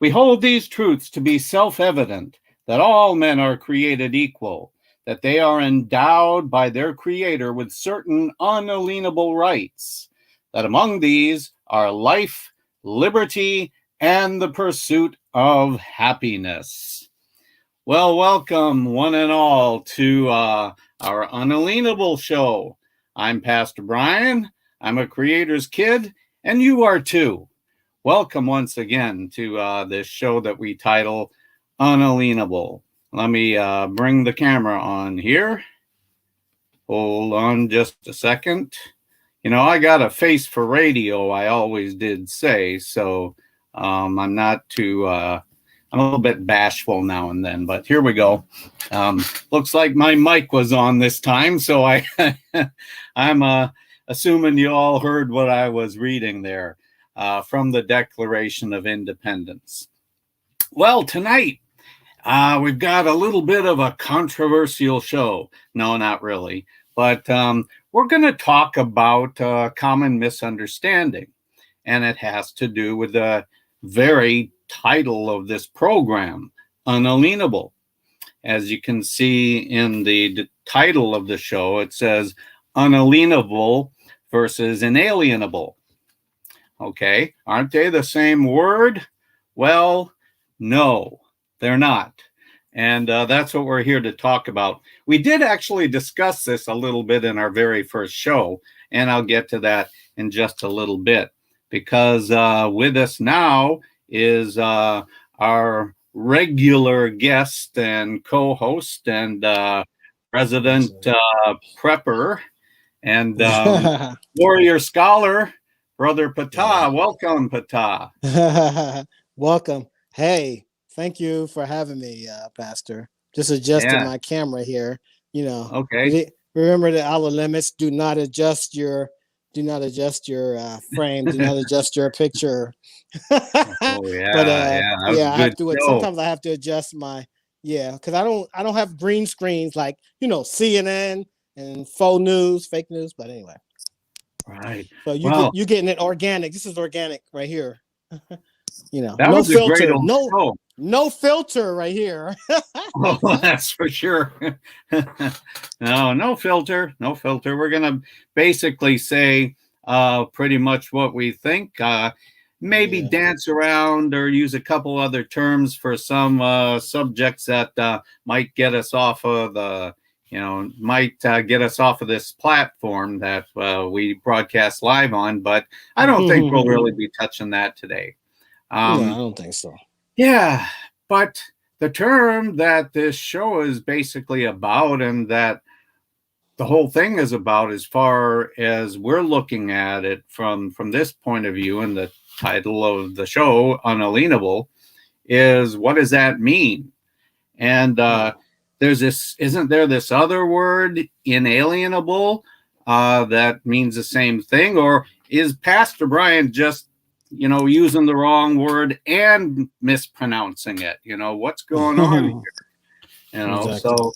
We hold these truths to be self-evident, that all men are created equal, that they are endowed by their Creator with certain unalienable rights, that among these are life, liberty, and the pursuit of happiness. Well, welcome one and all to our Unalienable show. I'm Pastor Brian. I'm a Creator's kid, and you are too. Welcome once again to this show that we title Unalienable. Let me bring the camera on here. Hold on just a second. You know, I got a face for radio, I always did say, so I'm not too, I'm a little bit bashful now and then, but here we go. Looks like my mic was on this time, so I'm assuming you all heard what I was reading there. From the Declaration of Independence. Well, tonight we've got a little bit of a controversial show. No, not really. But we're going to talk about common misunderstanding. And it has to do with the very title of this program, Unalienable. As you can see in the title of the show, it says unalienable versus inalienable. Okay, aren't they the same word? Well, no, they're not. And that's what we're here to talk about. We did actually discuss this a little bit in our very first show, and I'll get to that in just a little bit, because with us now is our regular guest and co-host and President Prepper and warrior scholar, Brother Ptah. Welcome, Ptah. Welcome. Hey, thank you for having me, Pastor. Just adjusting my camera here. You know, okay. Remember that our limits. Do not adjust your do not adjust your frame. Do not adjust your picture. Oh But yeah, that was a yeah, I have good to. show. Sometimes I have to adjust my because I don't have green screens like CNN and fake news. But anyway, Right. so Well, you getting it organic. This is organic right here. that No was a great filter, old show. no filter right here. Oh, that's for sure. No filter, no filter. We're gonna basically say pretty much what we think. Maybe Yeah. dance around or use a couple other terms for some subjects that might get us off of get us off of this platform that we broadcast live on. But I don't think we'll really be touching that today. No, I don't think so. Yeah, but the term that this show is basically about and that the whole thing is about, as far as we're looking at it from this point of view, and the title of the show, Unalienable, is what does that mean? And isn't there this other word, inalienable, that means the same thing? Or is Pastor Brian just using the wrong word and mispronouncing it? What's going on here? Exactly. So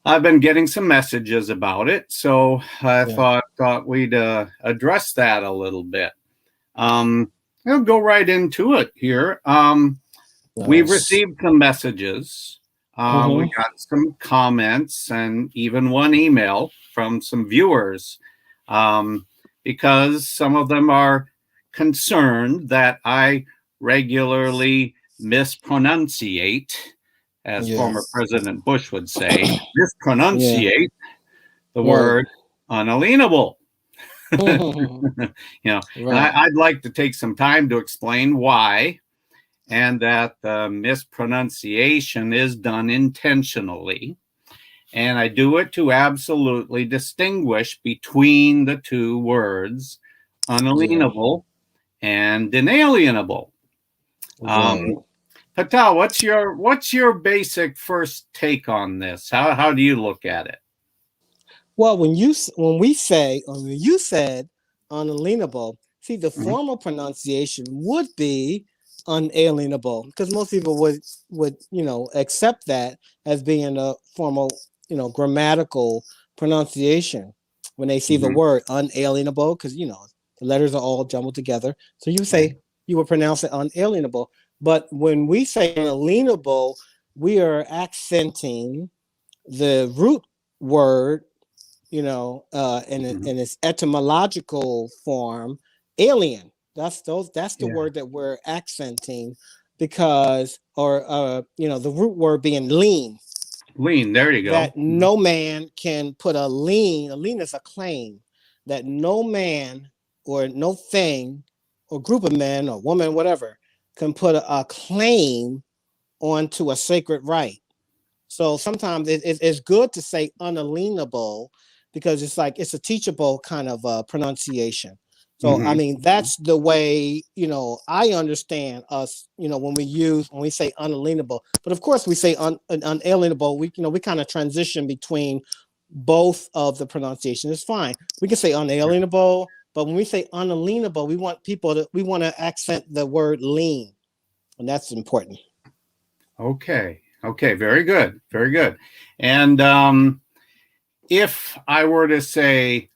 I've been getting some messages about it, so I thought we'd address that a little bit. I'll go right into it here. We've received some messages. We got some comments and even one email from some viewers, because some of them are concerned that I regularly mispronunciate, as former President Bush would say, mispronunciate the word unalienable. And I'd like to take some time to explain why, and that the mispronunciation is done intentionally. And I do it to absolutely distinguish between the two words, unalienable and inalienable. Ptah, what's your basic first take on this? How do you look at it? Well, when you said unalienable, see, the formal pronunciation would be unalienable, because most people would accept that as being a formal grammatical pronunciation when they see the word unalienable, because the letters are all jumbled together. So you would pronounce it unalienable. But when we say unalienable, we are accenting the root word, in its etymological form, alien. That's the word that we're accenting, because, the root word being lean. Lean, there you go. That no man can put a lien. A lien is a claim that no man or no thing or group of men or woman, whatever, can put a claim onto a sacred right. So sometimes it's good to say unalienable, because it's a teachable kind of pronunciation. So I mean, that's the way I understand us. When we say unalienable, but of course we say unalienable. We kind of transition between both of the pronunciation. It's fine. We can say unalienable, but when we say unalienable, we want to accent the word lean, and that's important. Okay, very good, very good. And if I were to say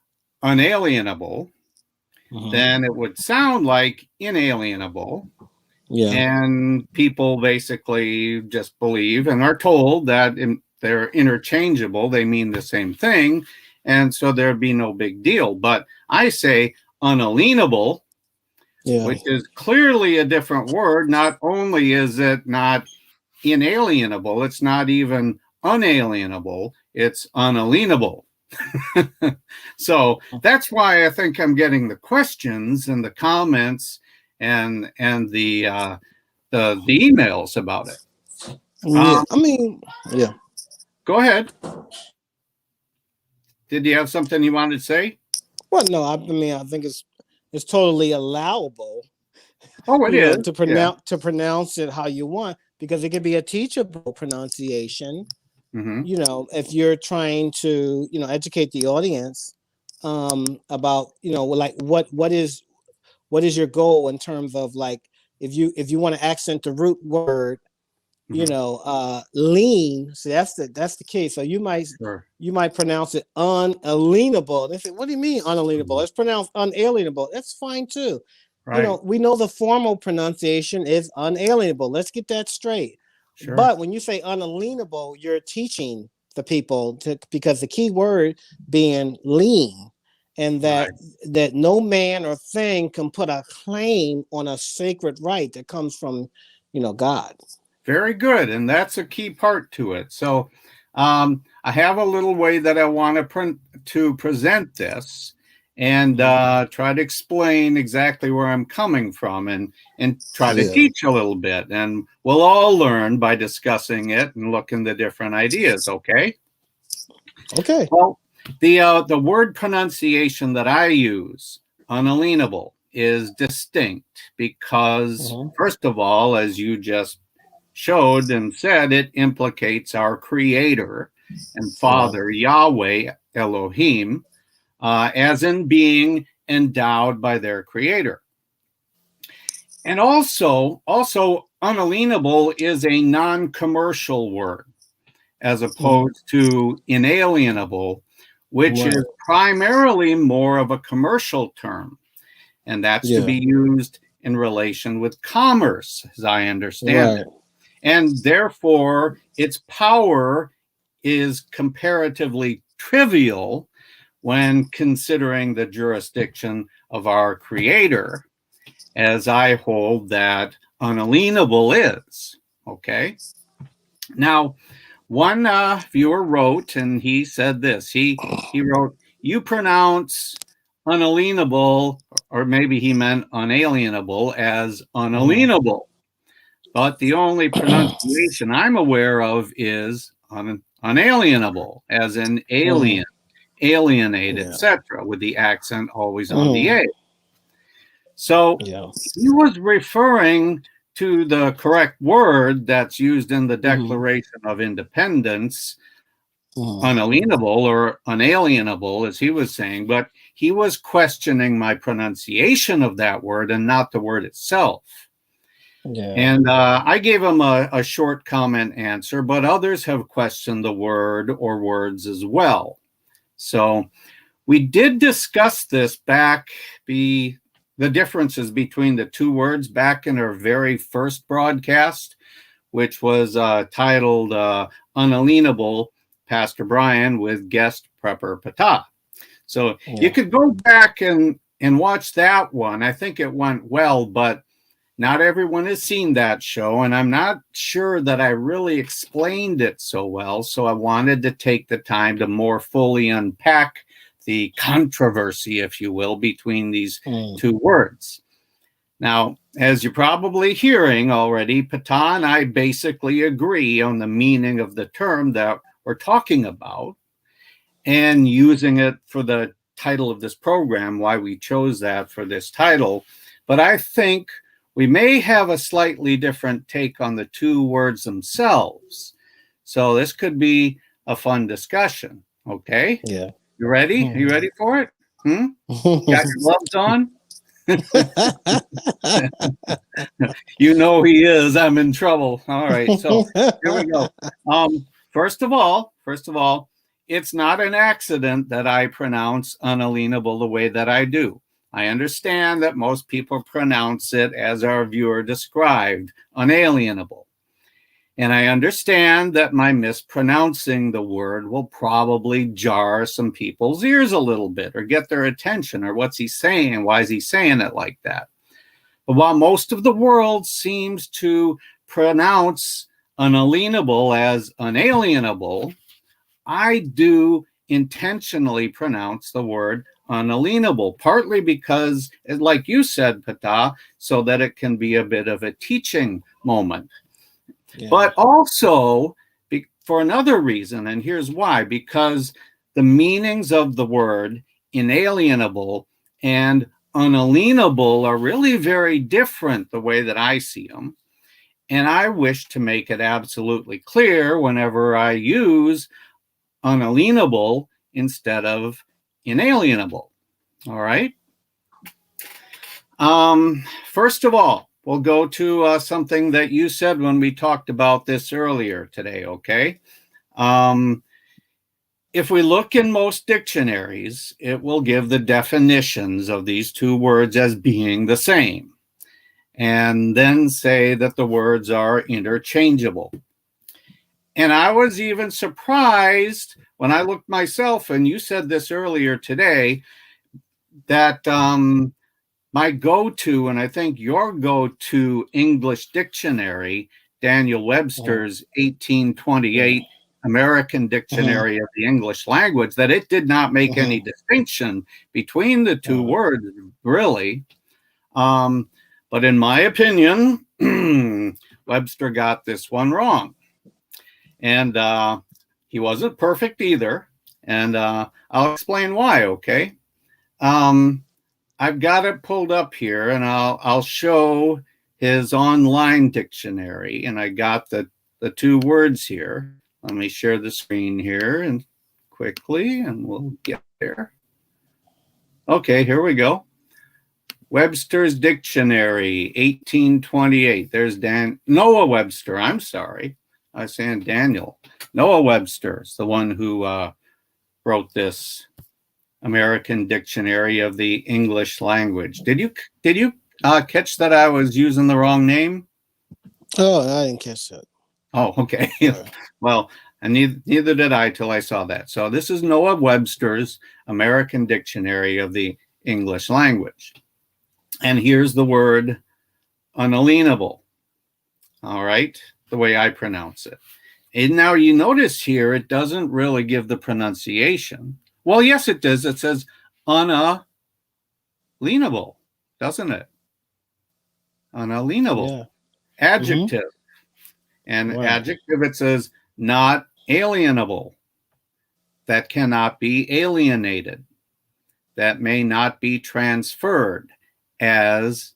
unalienable, then it would sound like inalienable. And people basically just believe and are told that they're interchangeable, they mean the same thing, and so there'd be no big deal. But I say unalienable, which is clearly a different word. Not only is it not inalienable, it's not even unalienable, it's unalienable. So that's why I think I'm getting the questions and the comments and the emails about it. Go ahead. Did you have something you wanted to say? Well, no, I think it's totally allowable. Oh, it is to pronounce it how you want, because it could be a teachable pronunciation. If you're trying to educate the audience about, like what is your goal in terms of, like, if you want to accent the root word, lean. So that's the key. So Sure. you might pronounce it unalienable. They say, what do you mean unalienable? It's pronounced unalienable. That's fine too. Right. We know the formal pronunciation is unalienable. Let's get that straight. Sure. But when you say unalienable, you're teaching the people because the key word being lean, and Right. that no man or thing can put a claim on a sacred right that comes from, God. Very good. And that's a key part to it. So I have a little way that I want to present this and try to explain exactly where I'm coming from and try to Yeah. teach a little bit. And we'll all learn by discussing it and looking the different ideas. Okay. Okay. Well, the word pronunciation that I use, unalienable, is distinct because, first of all, as you just showed and said, it implicates our Creator and Father, Yahweh Elohim, as in being endowed by their Creator. And also, unalienable is a non-commercial word, as opposed to inalienable, which is primarily more of a commercial term. And that's to be used in relation with commerce, as I understand it. And therefore, its power is comparatively trivial when considering the jurisdiction of our Creator, as I hold that unalienable is. Okay? Now, one viewer wrote, and he said this. He wrote, "You pronounce unalienable," or maybe he meant unalienable, as unalienable. But the only pronunciation I'm aware of is unalienable, as in alien, alienate, etc., with the accent always on the A. So he was referring to the correct word that's used in the Declaration of Independence, unalienable or unalienable, as he was saying, but he was questioning my pronunciation of that word and not the word itself. And I gave him a short comment answer, but others have questioned the word or words as well. So we did discuss this back, the differences between the two words back in our very first broadcast, which was titled Unalienable, Pastor Brian with guest Prepper Ptah. So you could go back and watch that one. I think it went well, but not everyone has seen that show, and I'm not sure that I really explained it so well. So I wanted to take the time to more fully unpack the controversy, if you will, between these two words. Now, as you're probably hearing already, Ptah and I basically agree on the meaning of the term that we're talking about and using it for the title of this program, why we chose that for this title. But I think we may have a slightly different take on the two words themselves. So this could be a fun discussion. Okay? Yeah. You ready? Are you ready for it? Got your gloves on? You know he is. I'm in trouble. All right. So here we go. First of all, it's not an accident that I pronounce unalienable the way that I do. I understand that most people pronounce it as our viewer described, unalienable. And I understand that my mispronouncing the word will probably jar some people's ears a little bit or get their attention, or what's he saying? Why is he saying it like that? But while most of the world seems to pronounce unalienable as unalienable, I do intentionally pronounce the word unalienable, partly because, like you said, Ptah, so that it can be a bit of a teaching moment. But also for another reason, and here's why: because the meanings of the word inalienable and unalienable are really very different the way that I see them. And I wish to make it absolutely clear whenever I use unalienable instead of inalienable. All right. First of all, we'll go to something that you said when we talked about this earlier today, okay? If we look in most dictionaries, it will give the definitions of these two words as being the same, and then say that the words are interchangeable. And I was even surprised when I looked myself, and you said this earlier today, that my go-to, and I think your go-to English dictionary, Daniel Webster's 1828 American Dictionary of the English Language, that it did not make any distinction between the two words, really. But in my opinion, Webster got this one wrong. And he wasn't perfect either. And I'll explain why, okay? I've got it pulled up here, and I'll show his online dictionary. And I got the two words here. Let me share the screen here and quickly, and we'll get there. Okay, here we go. Webster's Dictionary, 1828. There's Noah Webster. I'm sorry. I was saying Daniel. Noah Webster is the one who wrote this American Dictionary of the English Language. Did you catch that I was using the wrong name? Oh, I didn't catch that. Oh, okay. Well, and neither did I till I saw that. So this is Noah Webster's American Dictionary of the English Language. And here's the word unalienable. All right, the way I pronounce it. And now you notice here, it doesn't really give the pronunciation. Well, yes, it does. It says unalienable, doesn't it? Unalienable. Yeah. Adjective. And adjective, it says not alienable. That cannot be alienated. That may not be transferred as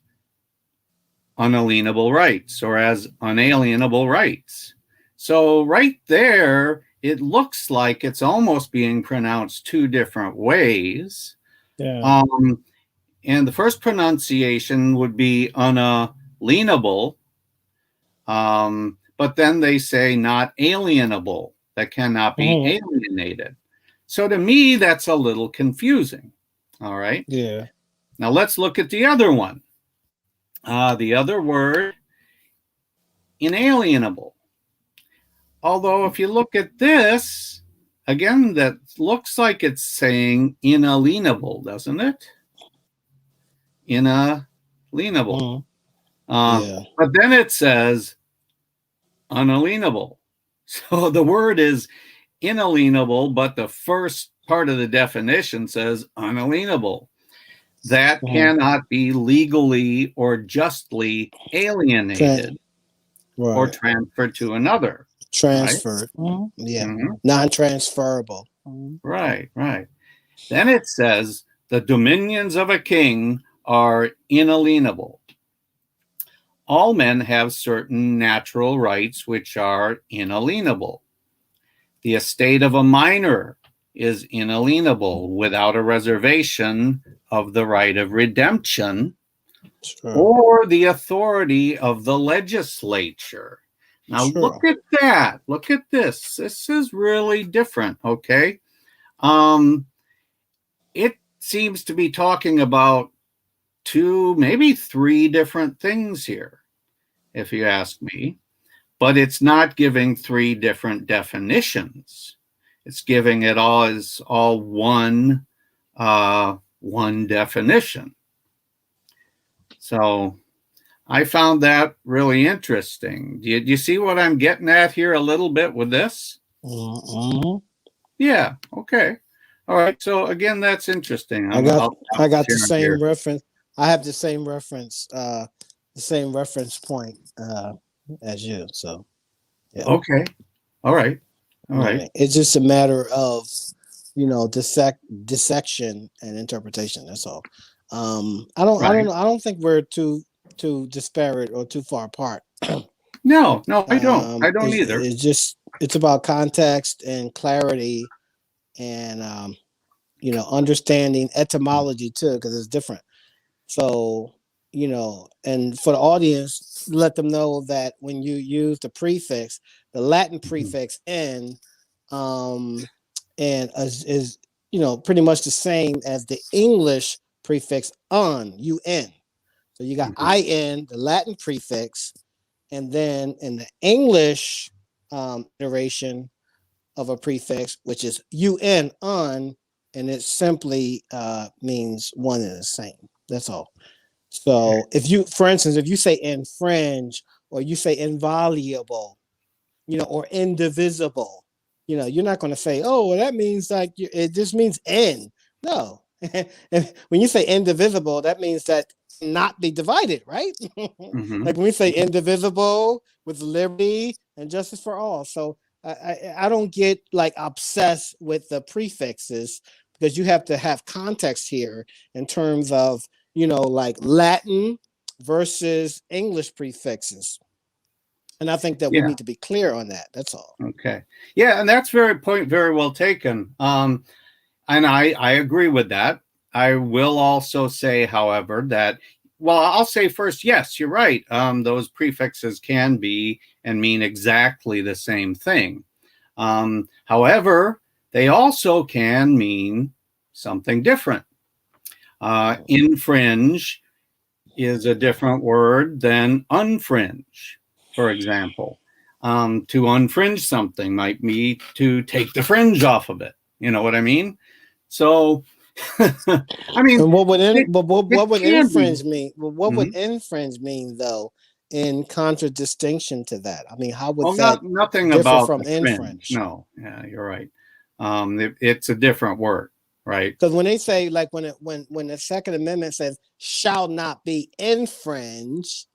unalienable rights or as unalienable rights. So right there, it looks like it's almost being pronounced two different ways. Yeah. And the first pronunciation would be unalienable, but then they say not alienable, that cannot be alienated. So to me, that's a little confusing. All right. Yeah. Now let's look at the other one. The other word, inalienable. Although if you look at this, again, that looks like it's saying inalienable, doesn't it? Inalienable. Yeah. But then it says unalienable. So the word is inalienable, but the first part of the definition says unalienable. That cannot be legally or justly alienated or transferred to another. Transferred. Right? Yeah. Non-transferable. Right. Then it says the dominions of a king are inalienable. All men have certain natural rights which are inalienable. The estate of a minor is inalienable without a reservation of the right of redemption or the authority of the legislature. Now look at that. Look at this. This is really different, okay? It seems to be talking about two, maybe three different things here, if you ask me. But it's not giving three different definitions. It's giving it all as all one definition. So I found that really interesting. Do you see what I'm getting at here a little bit with this? Yeah. Okay. All right. So again, that's interesting. I got the same reference. I have the same reference point as you. So. Yeah. Okay. All right. It's just a matter of, dissection and interpretation. That's all. I don't think we're too disparate or too far apart. No, I don't. I don't either. It's about context and clarity, and understanding etymology too, because it's different. So, and for the audience, let them know that when you use the prefix, the Latin prefix "n," and is pretty much the same as the English prefix "un," un. So you got in, the Latin prefix, and then in the English iteration of a prefix, which is un, and it simply means one and the same. That's all. So for instance, if you say infringe or you say invaluable, or indivisible, you're not going to say, oh, well, that means like it just means n. No. And when you say indivisible, that means that not be divided, right? Like when we say indivisible with liberty and justice for all. So I don't get like obsessed with the prefixes, because you have to have context here in terms of, like Latin versus English prefixes. And I think that we need to be clear on that. That's all. Okay. Yeah, and that's very well taken. And I agree with that. I will also say, however, that, well, I'll say first, yes, you're right. Those prefixes can be and mean exactly the same thing. However, they also can mean something different. Infringe is a different word than unfringe, for example. To unfringe something might be to take the fringe off of it. You know what I mean? So, I mean, and what would infringe mean? Well, what would infringe mean, though, in contradistinction to that? I mean, how would that nothing differ about from the fringe? infringe? No, yeah, you're right. It's a different word, right? Because when they say, like, when the Second Amendment says shall not be infringed,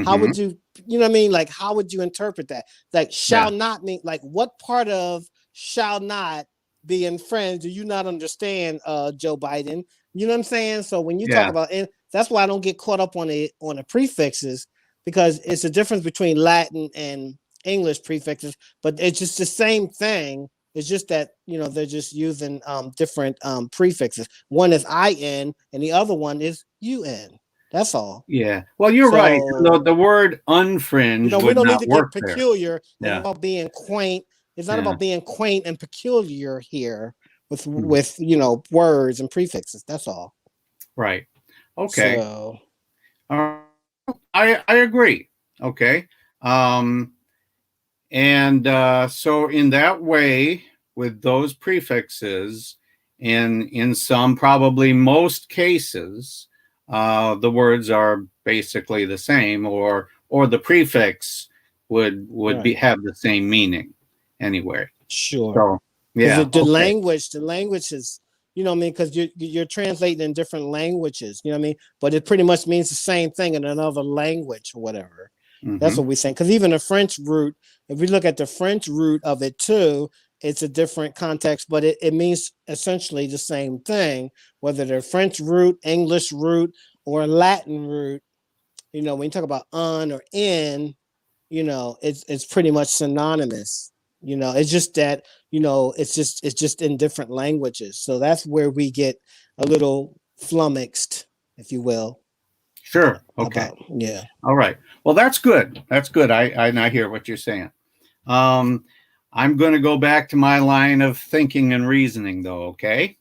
how would you know what I mean? Like, how would you interpret that? Like, shall not mean, like, what part of shall not be infringed do you not understand, Joe Biden? You know what I'm saying? So when you talk about, and that's why I don't get caught up on the prefixes, because it's a difference between Latin and English prefixes, but it's just the same thing. It's just that, they're just using different prefixes. One is in and the other one is un. That's all. Yeah. Well, you're right. The word unfringe we would don't need not to work get peculiar. there. It's about being quaint. It's not about being quaint and peculiar here with words and prefixes. That's all. Right. Okay. So I agree. Okay. And so in that way, with those prefixes, in some, probably most cases, the words are basically the same, or the prefix would have the same meaning anyway. Sure. So yeah, the language is, what I mean, because you're translating in different languages, you know what I mean, but it pretty much means the same thing in another language or whatever. That's what we're saying. Because even the French root, if we look at the French root of it too, it's a different context, but it means essentially the same thing, whether they're French root, English root, or Latin root. When you talk about on or in, it's pretty much synonymous. It's just that, it's just in different languages. So that's where we get a little flummoxed, if you will. Sure. Okay. Yeah. All right. Well, that's good. That's good. I hear what you're saying. I'm going to go back to my line of thinking and reasoning, though. Okay.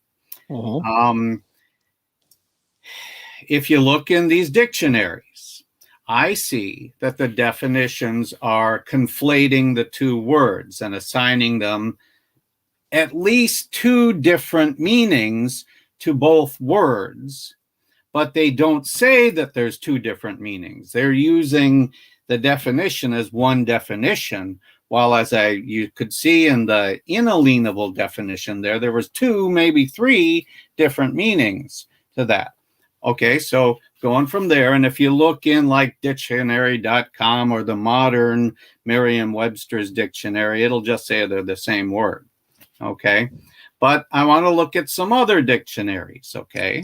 If you look in these dictionaries, I see that the definitions are conflating the two words and assigning them at least two different meanings to both words, but they don't say that there's two different meanings. They're using the definition as one definition, while you could see in the inalienable definition there was two, maybe three different meanings to that. Okay, so going from there, and if you look in like dictionary.com or the modern Merriam-Webster's dictionary, it'll just say they're the same word. Okay, but I want to look at some other dictionaries, okay,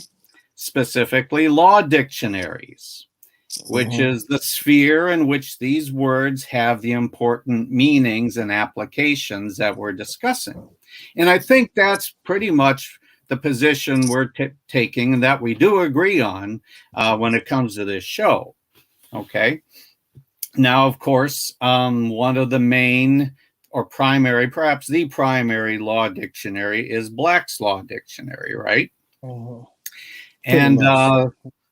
specifically law dictionaries, which is the sphere in which these words have the important meanings and applications that we're discussing. And I think that's pretty much the position we're taking and that we do agree on when it comes to this show. Okay. Now, of course, one of the main or primary, perhaps the primary law dictionary is Black's Law Dictionary, right? And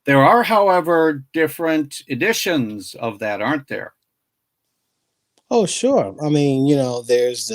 there are, however, different editions of that, aren't there? Oh, sure. I mean, there's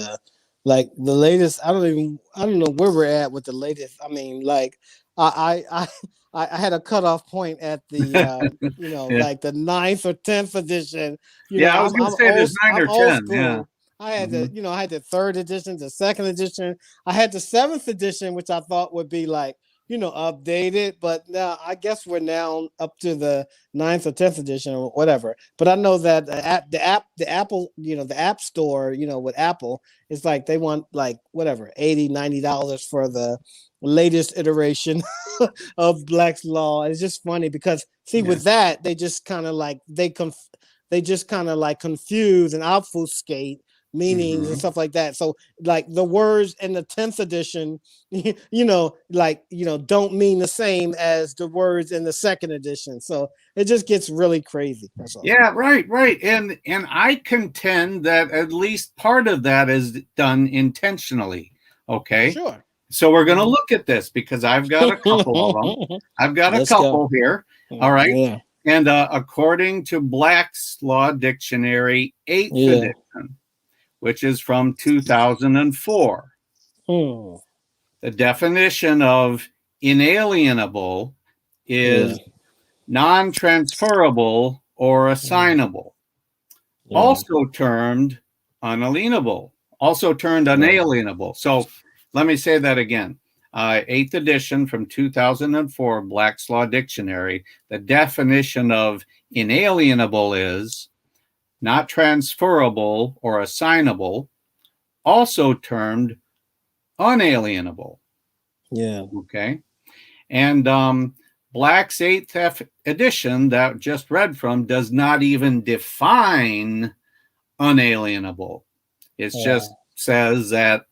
like the latest. I don't know where we're at with the latest. I mean, like I had a cutoff point at the Yeah. like the 9th or 10th edition. Yeah, I was going to say there's 9 or 10. School. Yeah. I had I had the 3rd edition, the 2nd edition. I had the 7th edition, which I thought would be like updated, but now I guess we're now up to the 9th or 10th edition or whatever. But I know that the Apple, the App Store, with Apple, it's like they want like whatever $80-$90 for the latest iteration of Black's Law. It's just funny because with that they just kind of like they just kind of like confuse and obfuscate meanings and stuff like that. So like the words in the 10th edition, don't mean the same as the words in the 2nd edition. So it just gets really crazy. That's all. Yeah, right. And I contend that at least part of that is done intentionally. Okay. Sure. So we're going to look at this because I've got a couple of them. I've got a couple here. All right. Yeah. And according to Black's Law Dictionary, 8th edition, which is from 2004. The definition of inalienable is non-transferable or assignable, also termed unalienable, also turned unalienable. So let me say that again. 8th edition from 2004, Black's Law Dictionary. The definition of inalienable is not transferable or assignable, also termed unalienable. Yeah. Okay. And Black's 8th edition that just read from does not even define unalienable. It just says that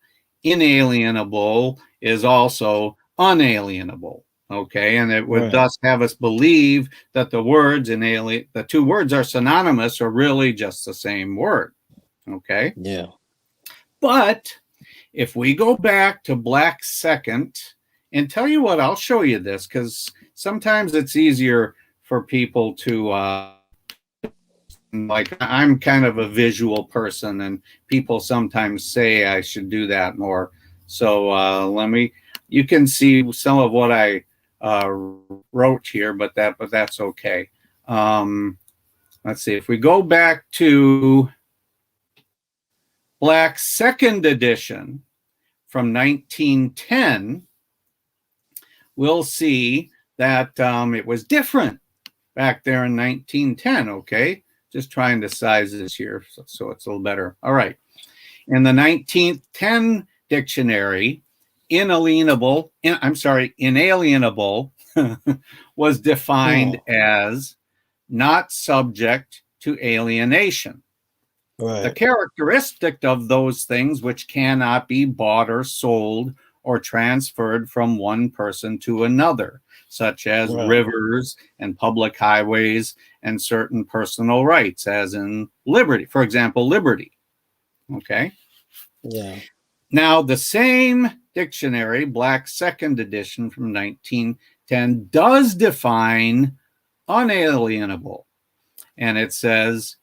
inalienable is also unalienable. Okay, and it would thus have us believe that the words the two words are synonymous or really just the same word. Okay. Yeah. But if we go back to Black's 2nd, and tell you what, I'll show you this because sometimes it's easier for people to like I'm kind of a visual person, and people sometimes say I should do that more. So you can see some of what I wrote here, but that's okay. Let's see. If we go back to Black's 2nd edition from 1910, we'll see that it was different back there in 1910. Okay, just trying to size this here so it's a little better. All right. In the 1910 dictionary, inalienable was defined as not subject to alienation. The characteristic of those things which cannot be bought or sold or transferred from one person to another, such as rivers and public highways and certain personal rights, as in liberty, for example, liberty. Okay. Yeah. Now, the same dictionary, Black's 2nd edition from 1910, does define unalienable. And it says,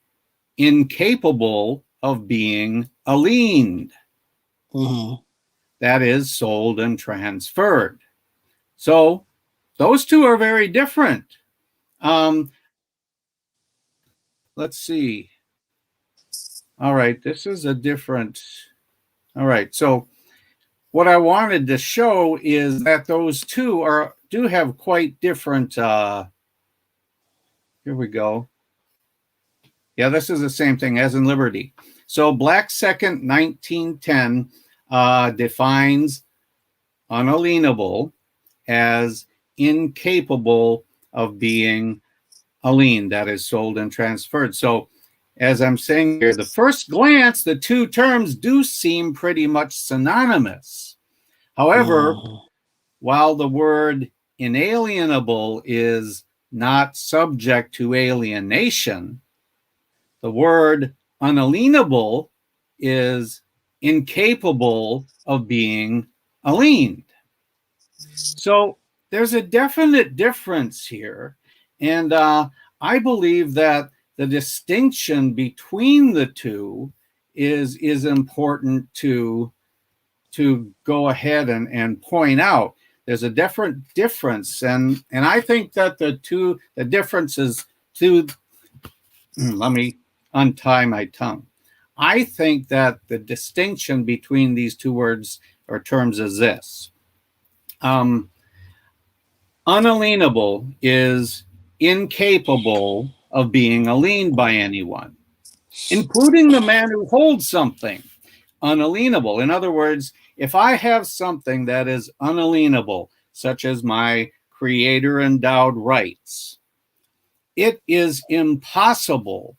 incapable of being aliened. That is, sold and transferred. So those two are very different. Let's see. All right, this is a different... All right, so what I wanted to show is that those two do have quite different... here we go. Yeah, this is the same thing as in liberty. So Black's 2nd, 1910, defines unalienable as incapable of being aliened, that is, sold and transferred. So as I'm saying here, the first glance, the two terms do seem pretty much synonymous. However, while the word inalienable is not subject to alienation, the word unalienable is incapable of being aliened. So there's a definite difference here. And I believe that the distinction between the two is important to go ahead and point out. There's a difference, and I think that the differences to let me untie my tongue. I think that the distinction between these two words or terms is this. Unalienable is incapable of being aliened by anyone, including the man who holds something. Unalienable. In other words, if I have something that is unalienable, such as my creator endowed rights, it is impossible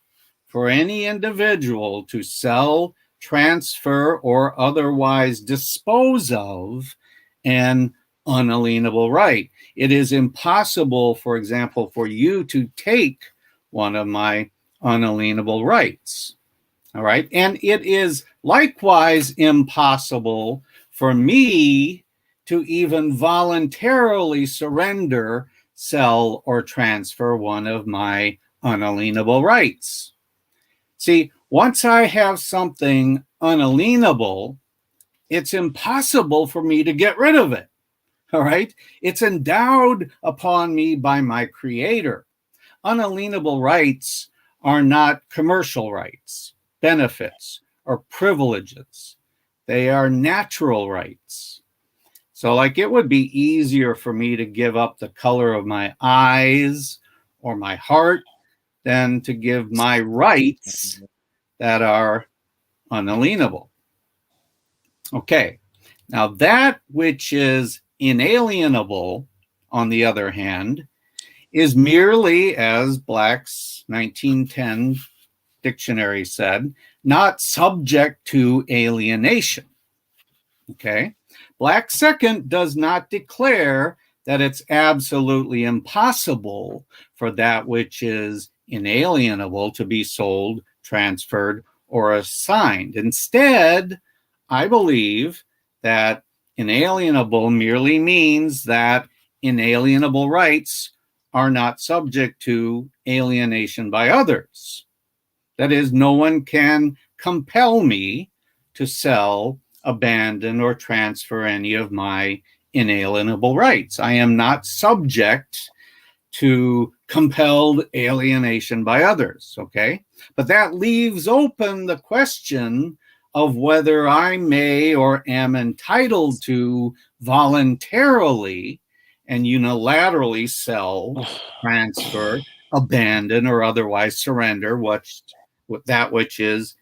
for any individual to sell, transfer, or otherwise dispose of an unalienable right. It is impossible, for example, for you to take one of my unalienable rights. All right. And it is likewise impossible for me to even voluntarily surrender, sell, or transfer one of my unalienable rights. See, once I have something unalienable, it's impossible for me to get rid of it. All right. It's endowed upon me by my creator. Unalienable rights are not commercial rights, benefits, or privileges. They are natural rights. So, like, it would be easier for me to give up the color of my eyes or my heart than to give my rights that are unalienable. Okay, now that which is inalienable, on the other hand, is merely, as Black's 1910 dictionary said, not subject to alienation. Okay? Black second does not declare that it's absolutely impossible for that which is inalienable to be sold, transferred, or assigned. Instead, I believe that inalienable merely means that inalienable rights are not subject to alienation by others. That is, no one can compel me to sell, abandon, or transfer any of my inalienable rights. I am not subject to compelled alienation by others, okay? But that leaves open the question of whether I may or am entitled to voluntarily and unilaterally sell, transfer, abandon, or otherwise surrender that which is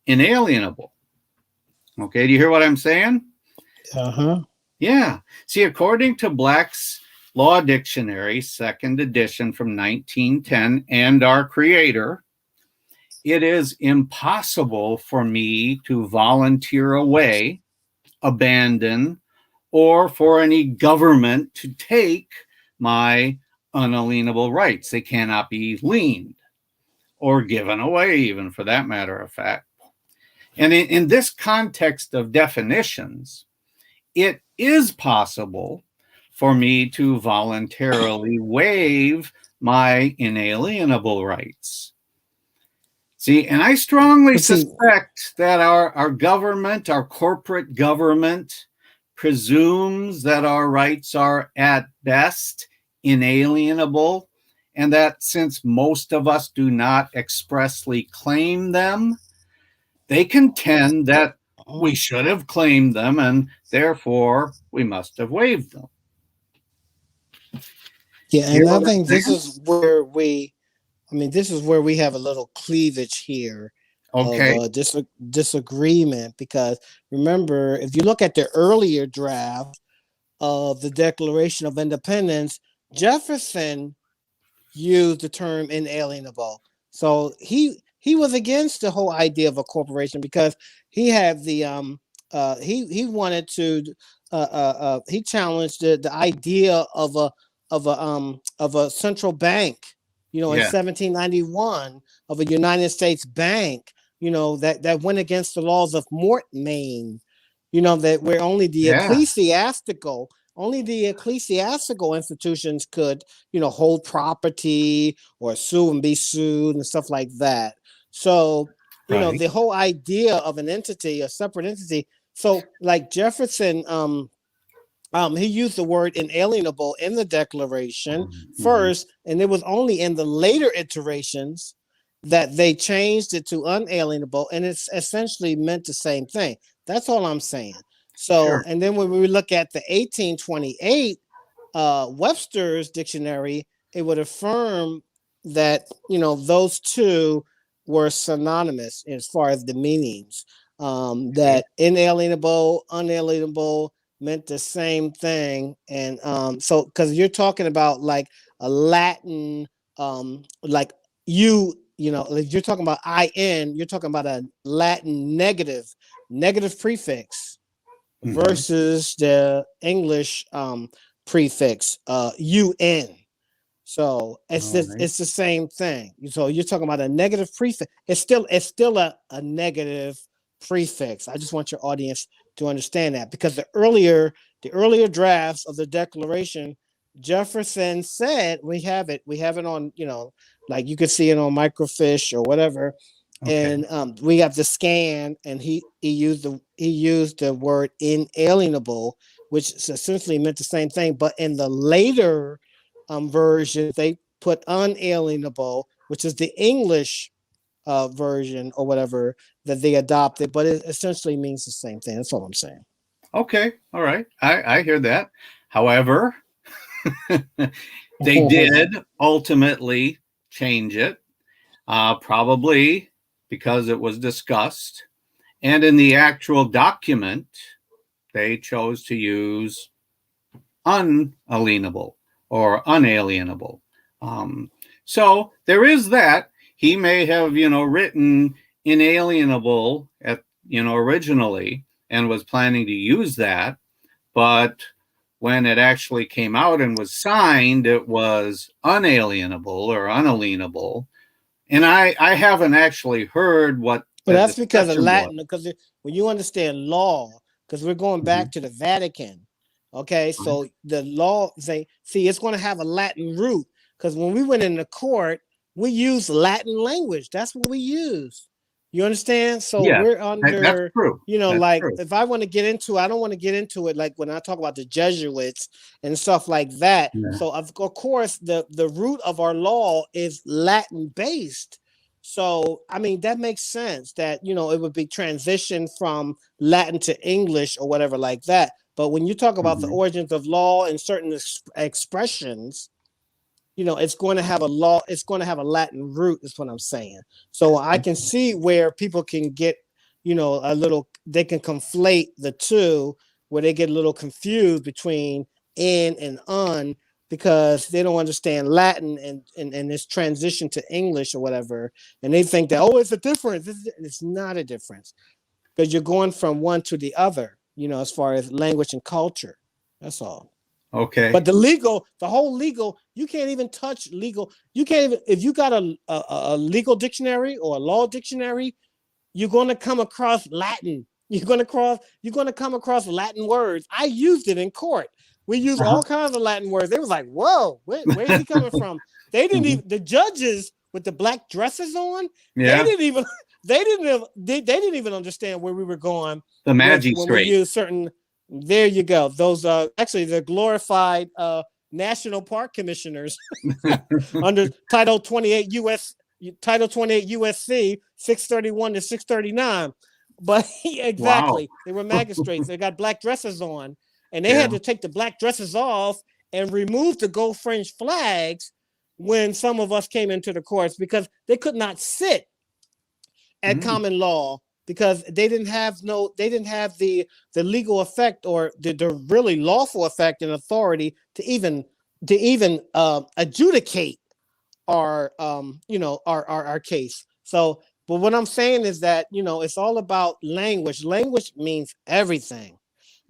inalienable. Okay, do you hear what I'm saying? Uh-huh. Yeah. See, according to Black's Law Dictionary, second edition from 1910, and our creator, it is impossible for me to volunteer away, abandon, or for any government to take my unalienable rights. They cannot be liened or given away, even, for that matter of fact. And in this context of definitions, it is possible for me to voluntarily waive my inalienable rights. See, and I strongly suspect that our government, our corporate government, presumes that our rights are at best inalienable, and that since most of us do not expressly claim them, they contend that we should have claimed them and therefore we must have waived them. Yeah, and I think this is where we have a little cleavage here of disagreement, because remember, if you look at the earlier draft of the Declaration of Independence, Jefferson used the term inalienable. So he was against the whole idea of a corporation because he had the he wanted to he challenged the idea of a central bank, in Yeah. 1791, of a United States bank, that went against the laws of mortmain, that where Yeah. only the ecclesiastical institutions could, hold property or sue and be sued and stuff like that. So, Right. the whole idea of an entity, a separate entity. So, like Jefferson, he used the word inalienable in the Declaration Mhm. first, and it was only in the later iterations that they changed it to unalienable, and it's essentially meant the same thing. That's all I'm saying. So, Sure. and then when we look at the 1828 Webster's dictionary, it would affirm that those two were synonymous as far as the meanings. Okay. That inalienable, unalienable meant the same thing, and so because you're talking about like a Latin, like like you're talking about you're talking about a Latin negative prefix Mhm. versus the English prefix un. So All right. it's the same thing. So you're talking about a negative prefix. It's still a negative prefix. I just want your audience to understand that, because the earlier drafts of the Declaration, Jefferson said, we have it on, like you could see it on microfiche or whatever, Okay. and we have the scan, and he used the word inalienable, which essentially meant the same thing, but in the later version they put unalienable, which is the English version or whatever that they adopted, but it essentially means the same thing. That's all I'm saying. Okay. All right. I hear that. However, they did ultimately change it, probably because it was discussed. And in the actual document, they chose to use unalienable or unalienable. Um, so there is that. He may have, written inalienable originally and was planning to use that, but when it actually came out and was signed, it was unalienable or unalienable. And I haven't actually heard what Well, the that's because of discussion was. Latin. Because when you understand law, because we're going back Mhm. to the Vatican, okay? So the law see, it's going to have a Latin root. Because when we went into court, we use Latin language. That's what we use. You understand? So Yes, we're that's under, true. That's like true. if I want to get into, I don't want to get into it like when I talk about the Jesuits and stuff like that. Yeah. So of course, the root of our law is Latin based. So, I mean, that makes sense that, it would be transitioned from Latin to English or whatever like that. But when you talk about the Mhm. origins of law and certain expressions, it's going to have a law, it's going to have a Latin root, is what I'm saying. So I can see where people can get, they can conflate the two, where they get a little confused between in and un, because they don't understand Latin and this transition to English or whatever. And they think that, oh, it's a difference. It's not a difference, because you're going from one to the other, as far as language and culture. That's all. Okay. But the whole legal, you can't even touch legal. You can't even, if you got a legal dictionary or a law dictionary, you're going to come across Latin. You're going to come across Latin words. I used it in court. We use Uh-huh. all kinds of Latin words. They was like, whoa, where's he coming from? They didn't Mhm. even, the judges with the black dresses on, they Yeah. didn't even, they didn't even understand where we were going The with when we magistrate. use certain. There you go. Those actually the glorified national park commissioners under Title 28 USC 631 to 639. But Wow. exactly, they were magistrates. They got black dresses on, and they Yeah. had to take the black dresses off and remove the gold fringe flags when some of us came into the courts, because they could not sit at Mm. common law, because they didn't have the legal effect, or the really lawful effect and authority to even adjudicate our case. So, but what I'm saying is that, it's all about language. Language means everything.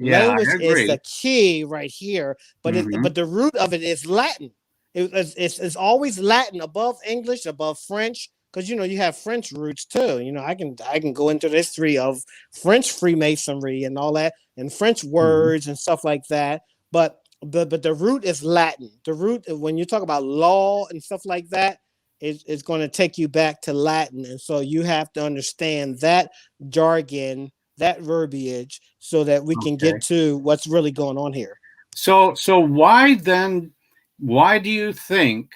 Yeah, Language I is the agree. key right here, Hmm. but the root of it is Latin. It's always Latin above English, above French, because you have French roots too. I can go into the history of French Freemasonry and all that, and French Hmm. words and stuff like that. But the root is Latin. The root, when you talk about law and stuff like that, is going to take you back to Latin, and so you have to understand that jargon, that verbiage, so that we can get Okay. to what's really going on here. So why then? Why do you think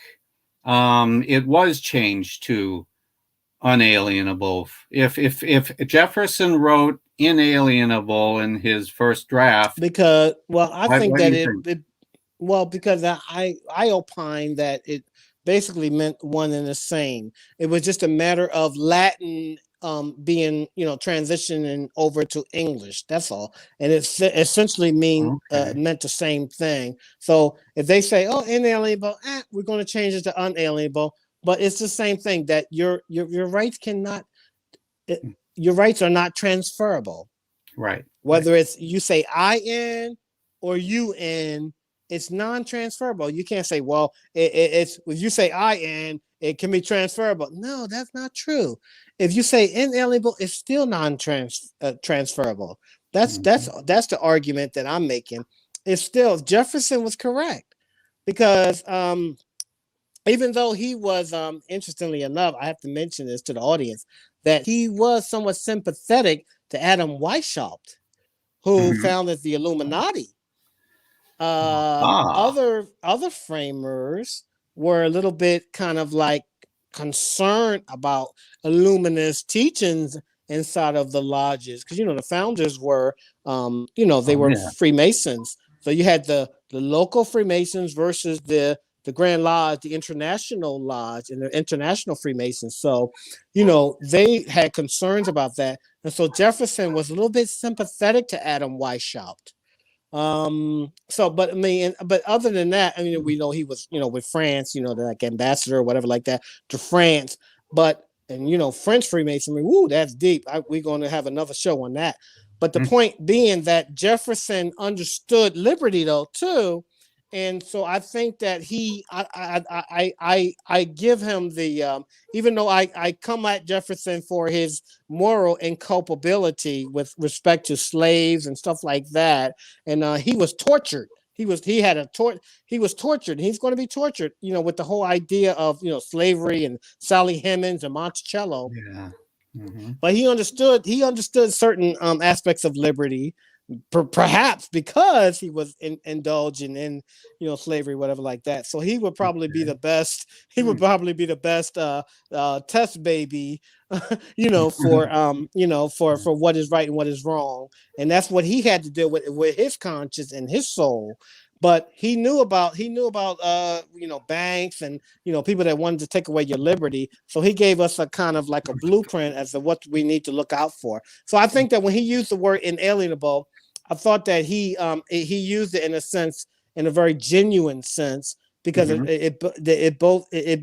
it was changed to unalienable? If Jefferson wrote inalienable in his first draft, Because, well, I think what do that you think? because I opine that it basically meant one and the same. It was just a matter of Latin being transitioning over to English. That's all, and it essentially Okay. meant the same thing. So if they say, "Oh, inalienable," we're going to change it to unalienable, but it's the same thing, that your rights cannot, your rights are not transferable. Right. Right. Whether it's you say "in" or "un," it's non-transferable. You can't say, well, it's if you say "in," it can be transferable. No, that's not true. If you say inalienable, it's still non-transferable. That's Mhm. that's that's the argument that I'm making. It's still, Jefferson was correct, because even though he was, interestingly enough, I have to mention this to the audience, that he was somewhat sympathetic to Adam Weishaupt, who Mhm. founded the Illuminati. Ah. Other framers were a little bit kind of like concerned about Illuminist teachings inside of the lodges, because the founders were, they Oh were yeah. Freemasons. So you had the local Freemasons versus the Grand Lodge, the International Lodge, and the International Freemasons. So, they had concerns about that, and so Jefferson was a little bit sympathetic to Adam Weishaupt. So, but I mean, but other than that, I mean, we know he was, with France, like ambassador or whatever like that to France. But, and French Freemasonry, woo, that's deep. We're going to have another show on that. But the Mm. point being that Jefferson understood liberty though too, and so I think that I give him the, even though I come at Jefferson for his moral inculpability with respect to slaves and stuff like that, and he was tortured. He was tortured. He's going to be tortured, with the whole idea of slavery and Sally Hemings and Monticello. Yeah. Hmm. But he understood certain aspects of liberty, perhaps because he was indulging in slavery, whatever like that. So he would probably be the best. He would Mm. probably be the best test baby, for what is right and what is wrong, and that's what he had to deal with his conscience and his soul. But he knew about banks and people that wanted to take away your liberty. So he gave us a kind of like a blueprint as to what we need to look out for. So I think that when he used the word inalienable, I thought that he used it in a sense, in a very genuine sense, because Mhm.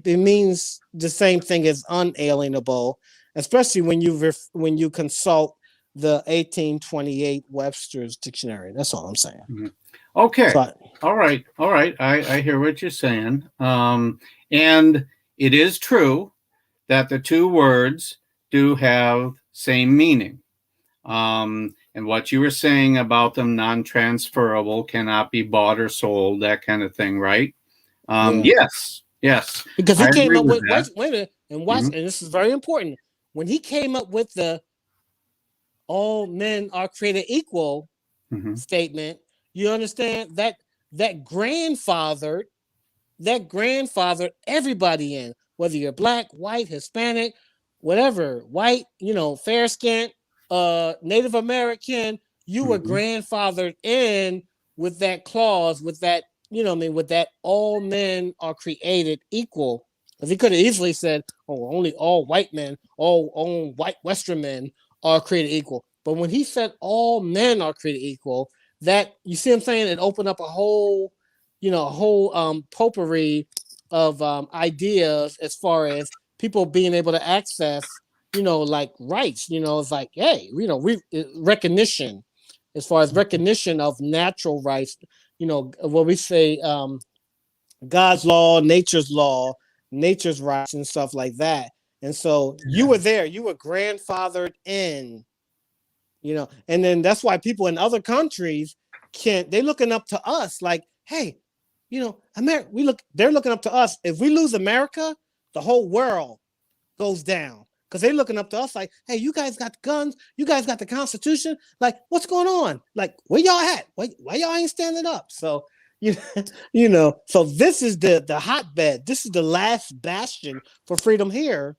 it means the same thing as unalienable, especially when you consult the 1828 Webster's dictionary. That's all I'm saying. Mhm. So Okay. All right. All right. I hear what you're saying. And it is true that the two words do have same meaning. And what you were saying about them non-transferable, cannot be bought or sold, that kind of thing, right? yeah, Yes. Yes. because I he came agree up with with, that. wait a minute, and watch, Mhm. and this is very important. When he came up with the "all men are created equal" Mhm. statement, you understand that grandfather everybody in, whether you're black, white, Hispanic, whatever, white, fair skinned, Native American, you were Mhm. grandfathered in with that clause, with that, with that all men are created equal. Because he could have easily said, "Oh, only all white men, all white Western men are created equal." But when he said all men are created equal, that, you see what I'm saying, it opened up a whole potpourri of ideas, as far as people being able to access, like rights. It's like, hey, we recognition. as far as recognition of natural rights. What we say, God's law, nature's rights, and stuff like that. And so you were there, you were grandfathered in, and then that's why people in other countries they're looking up to us like, hey, America, they're looking up to us. If we lose America, the whole world goes down, because they're looking up to us like, hey, you guys got guns, you guys got the Constitution, like, what's going on? Like, where y'all at? Why y'all ain't standing up? So so this is the hotbed. This is the last bastion for freedom here,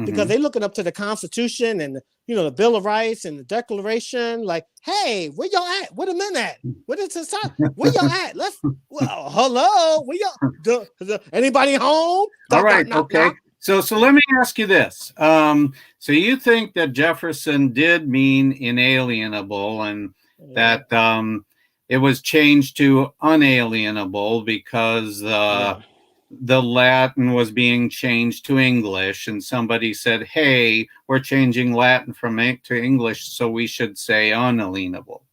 because they're looking up to the Constitution and the Bill of Rights and the Declaration. Like, hey, where y'all at? Where the men at? Where y'all at? Hello, where y'all? Anybody home? All right, okay. So let me ask you this. So you think that Jefferson did mean inalienable, and that it was changed to unalienable because the Latin was being changed to English, and somebody said, hey, we're changing Latin to English, so we should say unalienable.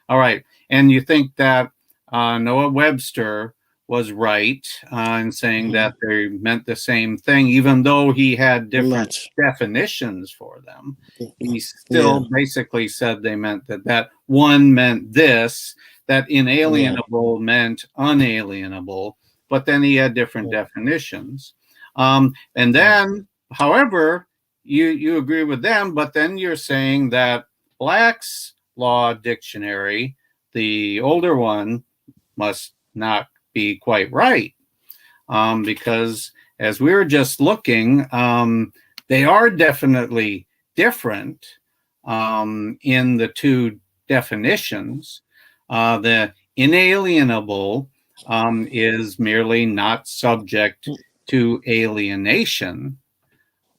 All right. And you think that Noah Webster was right in saying that they meant the same thing, even though he had different definitions for them. He still basically said they meant that one meant this, that inalienable meant unalienable, but then he had different definitions. And then, however, you agree with them, but then you're saying that Black's Law Dictionary, the older one, must not be quite right, because as we were just looking, they are definitely different in the two definitions. The inalienable is merely not subject to alienation,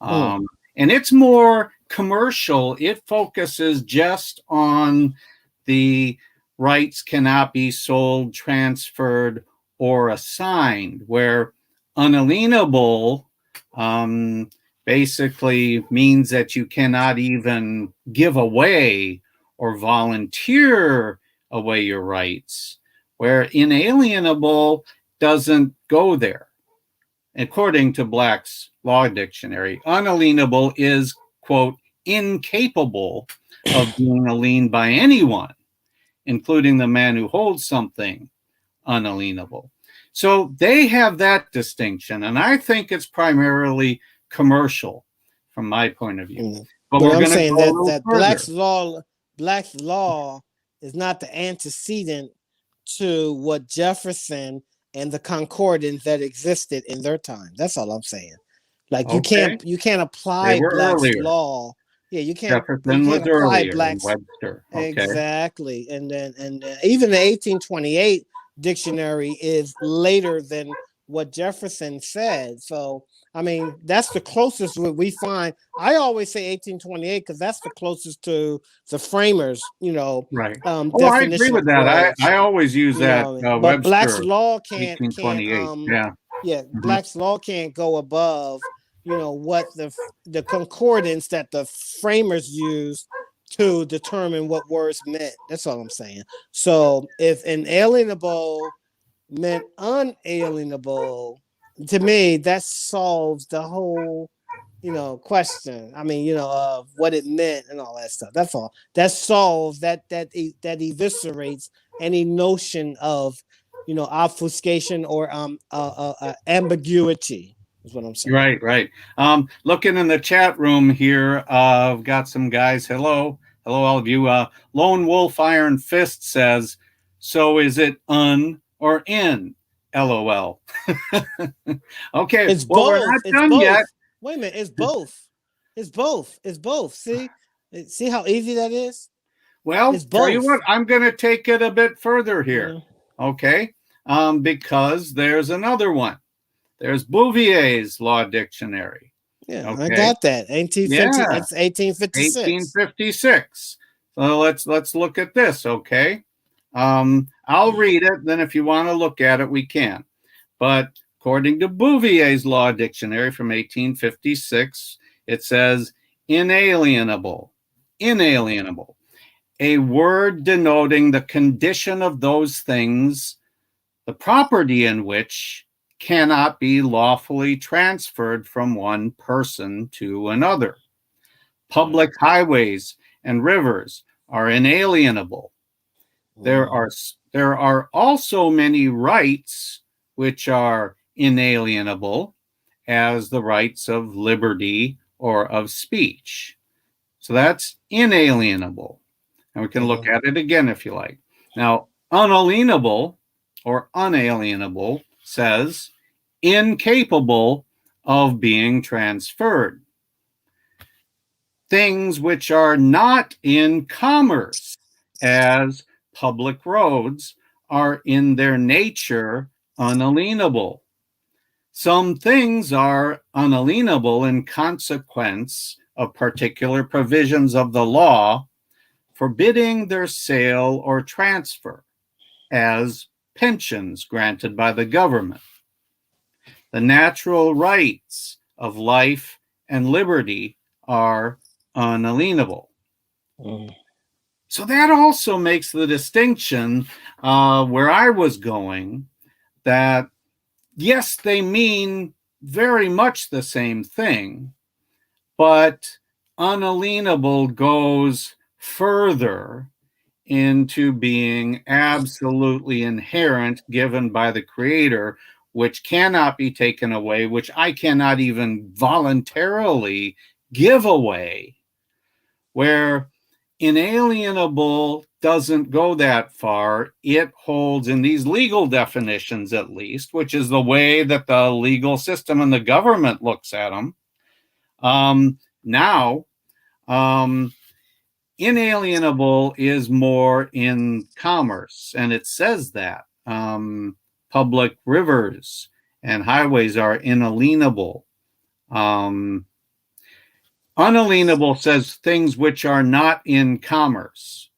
and it's more commercial. It focuses just on the rights cannot be sold, transferred, or assigned, where unalienable basically means that you cannot even give away or volunteer away your rights, where inalienable doesn't go there. According to Black's Law Dictionary, unalienable is, quote, incapable of being aliened by anyone, including the man who holds something unalienable. So they have that distinction, and I think it's primarily commercial from my point of view. But I'm saying that Black's law is not the antecedent to what Jefferson and the concordance that existed in their time. That's all I'm saying. Like, you can't apply Black's law. Yeah, you can't. Jefferson was earlier than Webster. Exactly, and even the 1828 dictionary is later than what Jefferson said. So, I mean, that's the closest we find. I always say 1828 because that's the closest to the framers, right. I agree with that. I always use that. But Webster, Black's law can't Black's law can't go above, what the concordance that the framers used to determine what words meant. That's all I'm saying. So if inalienable meant unalienable, to me, that solves the whole, question. I mean, of what it meant and all that stuff. That's all. That solves that eviscerates any notion of, obfuscation or ambiguity. Is what I'm saying. Right. Looking in the chat room here, I've got some guys. Hello, all of you. Lone Wolf Iron Fist says, "So is it un or in?" LOL. Okay, it's both. We're not done yet. Wait a minute, it's both. It's both. See how easy that is? Well, tell you what, I'm going to take it a bit further here. Okay, because there's another one. There's Bouvier's Law Dictionary. Yeah, okay. I got that. 1850. It's 1856. 1856. So let's look at this. Okay. I'll read it. Then, if you want to look at it, we can. But according to Bouvier's Law Dictionary from 1856, it says inalienable. a word denoting the condition of those things, the property in which cannot be lawfully transferred from one person to another. Public highways and rivers are inalienable. There are also many rights which are inalienable, as the rights of liberty or of speech. So that's inalienable. And we can look at it again if you like. Now, unalienable or unalienable says incapable of being transferred. Things which are not in commerce, as public roads, are in their nature unalienable. Some things are unalienable in consequence of particular provisions of the law forbidding their sale or transfer, as pensions granted by the government. The natural rights of life and liberty are unalienable. So that also makes the distinction where I was going, that yes, they mean very much the same thing, but unalienable goes further into being absolutely inherent, given by the Creator, which cannot be taken away, which I cannot even voluntarily give away, where inalienable doesn't go that far. It holds, in these legal definitions at least, which is the way that the legal system and the government looks at them now, inalienable is more in commerce, and it says that public rivers and highways are inalienable. Unalienable says things which are not in commerce.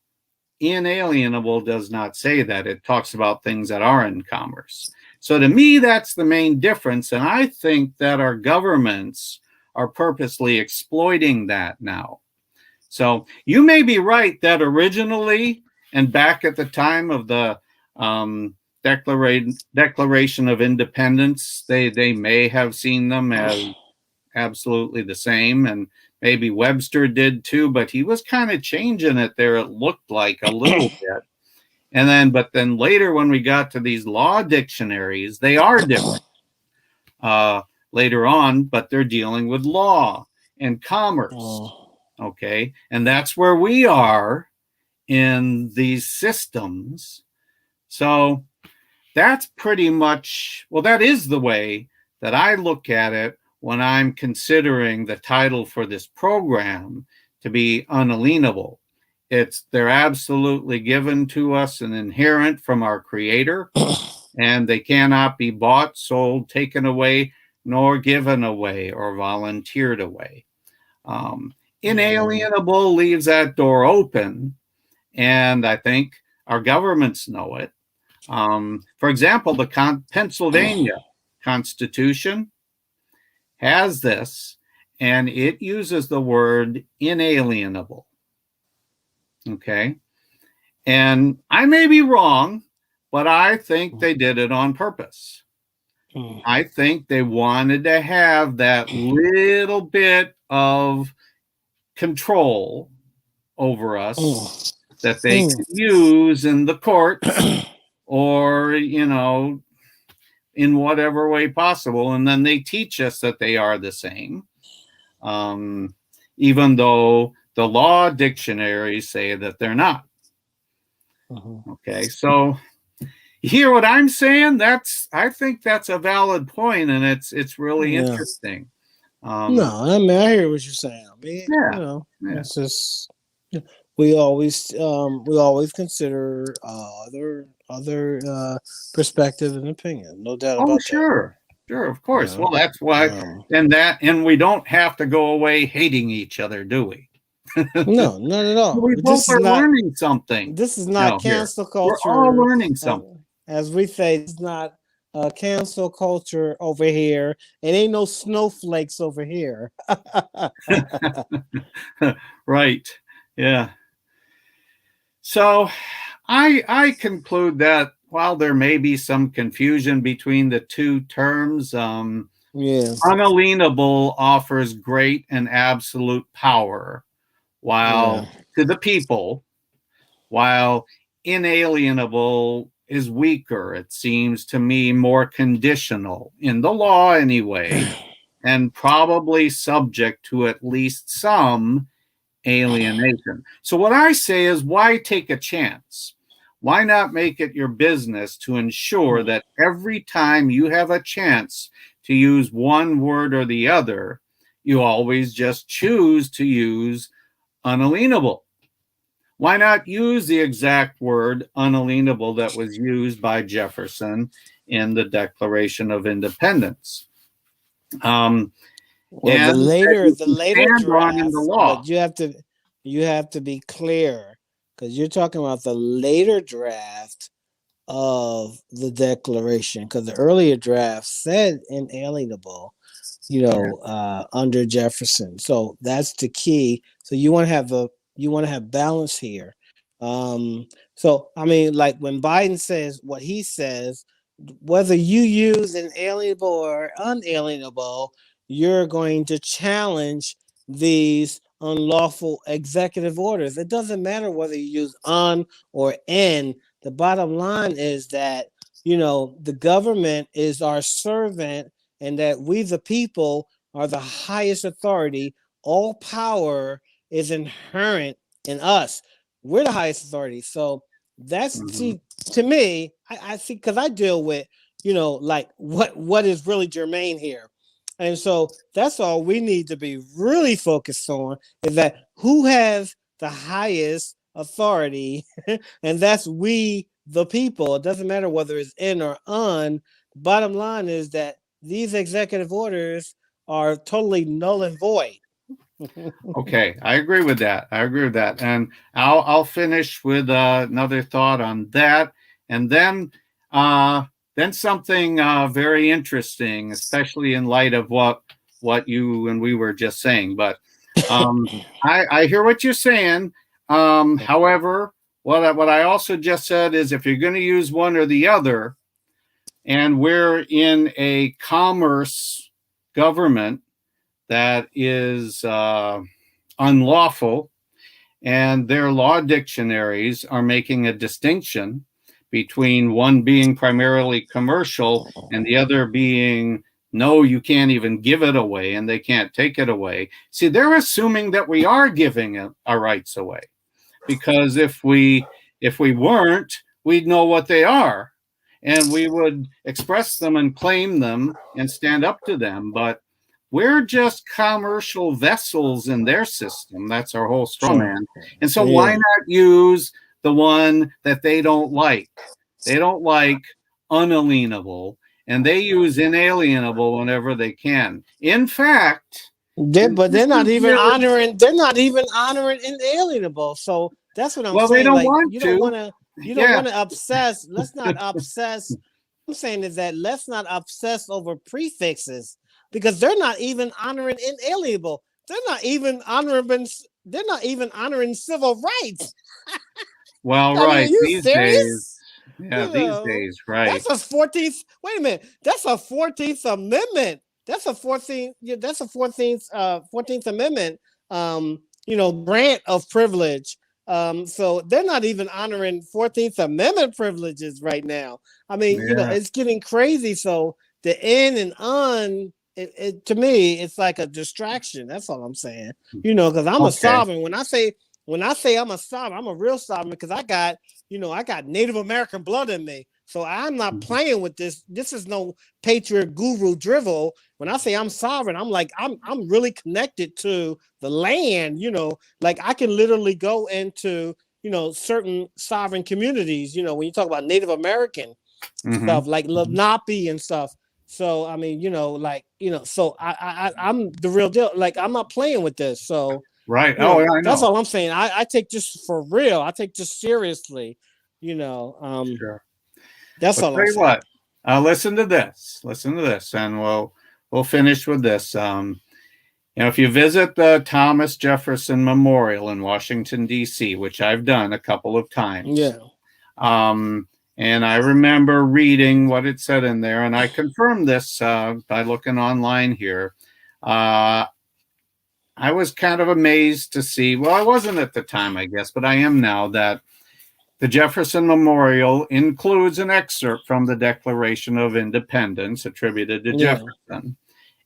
Inalienable does not say that. It talks about things that are in commerce. So to me, that's the main difference, and I think that our governments are purposely exploiting that now. So you may be right that originally, and back at the time of the Declaration of Independence, they may have seen them as absolutely the same, and maybe Webster did too, but he was kind of changing it there, it looked like, a little bit. But then later, when we got to these law dictionaries, they are different later on, but they're dealing with law and commerce. Okay, and that's where we are in these systems. So that's pretty much, well, that is the way that I look at it when I'm considering the title for this program to be unalienable. They're absolutely given to us and inherent from our Creator, and they cannot be bought, sold, taken away, nor given away or volunteered away. Inalienable leaves that door open, and I think our governments know it. For example, the Pennsylvania Constitution has this, and it uses the word inalienable. Okay, and I may be wrong, but I think they did it on purpose. I think they wanted to have that little bit of control over us that they can use in the courts or, in whatever way possible. And then they teach us that they are the same, even though the law dictionaries say that they're not. Okay, so you hear what I'm saying? I think that's a valid point, and it's really interesting. No, I mean, I hear what you're saying. I mean, it's just we always consider other perspective and opinion. No doubt about that. Sure, of course. Well, that's why, and we don't have to go away hating each other, do we? No, not at all. We both are learning something. This is not cancel culture. We're all learning something. As we say, it's not cancel culture over here. It ain't no snowflakes over here. Right. Yeah. So I conclude that while there may be some confusion between the two terms, Yeah. unalienable offers great and absolute power, while Yeah. to the people, while inalienable is weaker. It seems to me more conditional in the law anyway, and probably subject to at least some alienation. So what I say is, why take a chance? Why not make it your business to ensure that every time you have a chance to use one word or the other, you always just choose to use unalienable? Why not use the exact word unalienable that was used by Jefferson in the Declaration of Independence? Um, Well, and that you the can later stand on in the draft, law. but you have to be clear because you're talking about the later draft of the Declaration, because the earlier draft said inalienable, Yeah. under Jefferson. So that's the key. So you want to have balance here. So I mean, like when Biden says what he says, whether you use inalienable or unalienable, you're going to challenge these unlawful executive orders. It doesn't matter whether you use on or in. The bottom line is that, the government is our servant and that we, the people, are the highest authority. All power is inherent in us. We're the highest authority. So that's, Mm-hmm. see, to me, I see, because I deal with, like what is really germane here. And so that's all we need to be really focused on, is that who has the highest authority, and that's we, the people. It doesn't matter whether it's in or on. Bottom line is that these executive orders are totally null and void. Okay, I agree with that. I agree with that, and I'll finish with another thought on that, and then something very interesting, especially in light of what you and we were just saying. But um, I hear what you're saying. However, what I also just said is, if you're going to use one or the other, and we're in a commerce government that is unlawful, and their law dictionaries are making a distinction between one being primarily commercial and the other being, no, you can't even give it away and they can't take it away. See, they're assuming that we are giving our rights away, because if we weren't, we'd know what they are and we would express them and claim them and stand up to them. But we're just commercial vessels in their system. That's our whole straw Sure. man. And so why Yeah. not use the one that they don't like? They don't like unalienable, and they use inalienable whenever they can. In fact, and But this they're not is even where, honoring. They're not even honoring inalienable. So that's what I'm well, they saying. don't Like want you don't want to. to. You don't Yeah. want to obsess. Let's not obsess. I'm saying is that let's not obsess over prefixes, because they're not even honoring inalienable. They're not even honoring. They're not even honoring civil rights. Well, I mean, are right. you These days, serious? yeah, these days, right. That's a 14th. Wait a minute. That's a 14th Amendment. That's a 14th. Yeah, that's a 14th Amendment. Grant of privilege. So they're not even honoring 14th Amendment privileges right now. I mean, Yeah. it's getting crazy. So the in and on, to me, it's like a distraction. That's all I'm saying. Because I'm a Okay. sovereign. When I say I'm a sovereign, I'm a real sovereign, because I got Native American blood in me. So I'm not Mhm. playing with this. This is no patriot guru drivel. When I say I'm sovereign, I'm like I'm really connected to the land. Like I can literally go into certain sovereign communities. When you talk about Native American Mhm. stuff, like Lenape and stuff. So I mean, so I'm the real deal. Like I'm not playing with this. So Right. Oh, yeah, I that's know. all I'm saying. I take this for real. I take this seriously. You know, um, Sure. that's But all tell I'm you saying. what, listen to this. Listen to this, and we'll finish with this. if you visit the Thomas Jefferson Memorial in Washington, D.C., which I've done a couple of times, Yeah. And I remember reading what it said in there, and I confirmed this by looking online here. I was kind of amazed to see, well, I wasn't at the time, I guess, but I am now, that the Jefferson Memorial includes an excerpt from the Declaration of Independence attributed to Jefferson.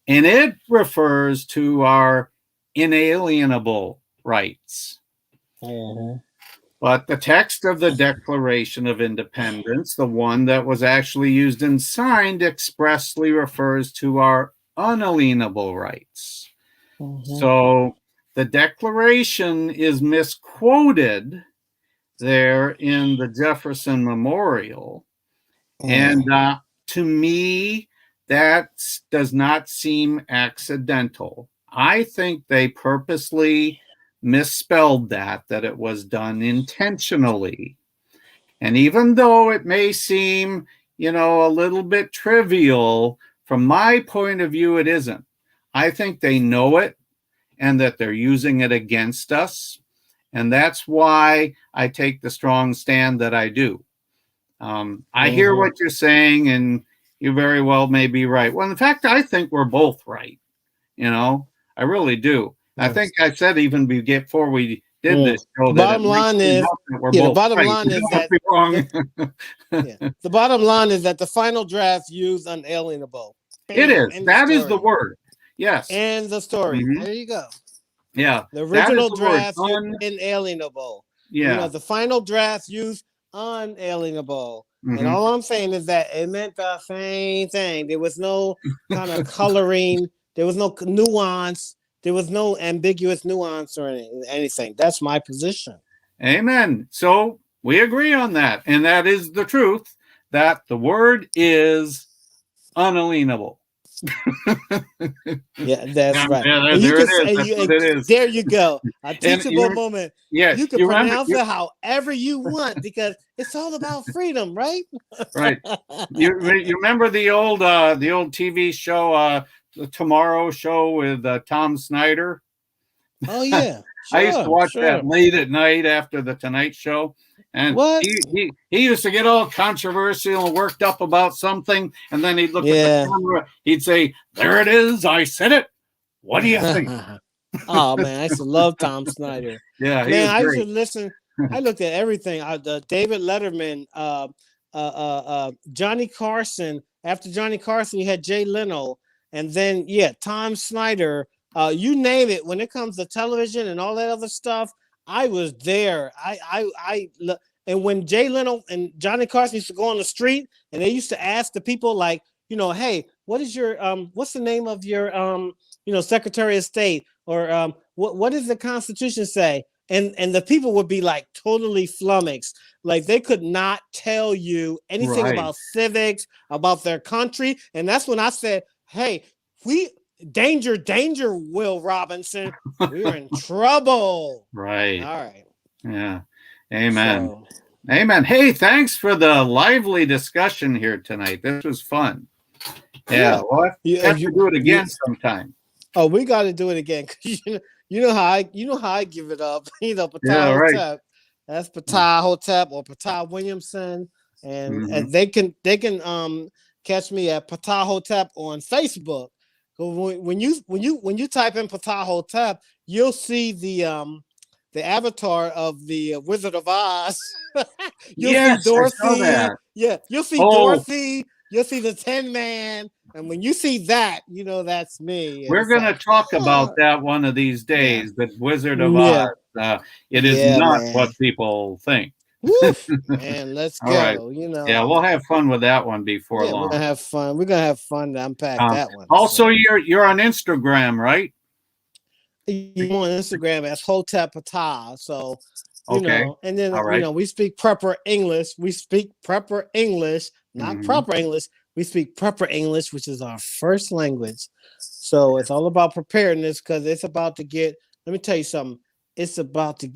And it refers to our inalienable rights. But the text of the Declaration of Independence, the one that was actually used and signed, expressly refers to our unalienable rights. So the Declaration is misquoted there in the Jefferson Memorial. And to me, that does not seem accidental. I think they purposely misspelled that it was done intentionally. And even though it may seem, a little bit trivial, from my point of view, it isn't. I think they know it and that they're using it against us. And that's why I take the strong stand that I do. I hear what you're saying, and you very well may be right. Well, in fact, I think we're both right. I really do. I think I said even before we did this show that bottom line is the bottom line is that the bottom line is that the final draft used unalienable. It is. That is the word. Yes. And the story. There you go. Yeah. The original draft inalienable. Yeah. The final draft used unalienable. And all I'm saying is that it meant the same thing. There was no kind of coloring. There was no nuance. There was no ambiguous nuance or anything. That's my position. Amen. So we agree on that. And that is the truth, that the word is unalienable. Yeah, that's right. Yeah, there it is. There you go. A teachable moment. Yes, you can pronounce it however you want because it's all about freedom, right? Right. You remember the old TV show, the Tomorrow Show with Tom Snyder? Oh yeah. Sure, I used to watch that late at night after the Tonight Show. And he used to get all controversial and worked up about something, and then he'd look at the camera, he'd say, "There it is, I said it. What do you think?" Oh man, I used to love Tom Snyder. Yeah, man, I used to listen. I looked at everything. David Letterman, Johnny Carson. After Johnny Carson, you had Jay Leno, and then Tom Snyder. You name it. When it comes to television and all that other stuff, I was there. And when Jay Leno and Johnny Carson used to go on the street and they used to ask the people like, hey, what is your what's the name of your Secretary of State, or what does the Constitution say? And the people would be like totally flummoxed, like they could not tell you anything about civics, about their country. And that's when I said, hey, danger, Will Robinson. We're in trouble. Right. All right. Yeah. Amen. Amen. Hey, thanks for the lively discussion here tonight. This was fun. Yeah. We'll have to do it again sometime. Oh, we got to do it again. You know how I give it up. Ptah Hotep. That's Ptah Hotep or Ptah Williamson. And they can catch me at Ptah Hotep on Facebook. When you type in Ptah Hotep, you'll see the avatar of the Wizard of Oz. You'll see Dorothy. Yeah, you'll see Dorothy. You'll see the Tin Man. And when you see that, that's me. We're going to talk about that one of these days, the Wizard of Oz. It is not what people think. Man, let's go. Right. Yeah, we'll have fun with that one before long. We're gonna have fun. We're gonna have fun to unpack that one. Also, you're on Instagram, right? You're on Instagram as Hotep Ptah. So and then we speak Prepper English. We speak Prepper English, not proper English. We speak Prepper English, which is our first language. So it's all about preparedness because it's about to get. Let me tell you something. It's about to.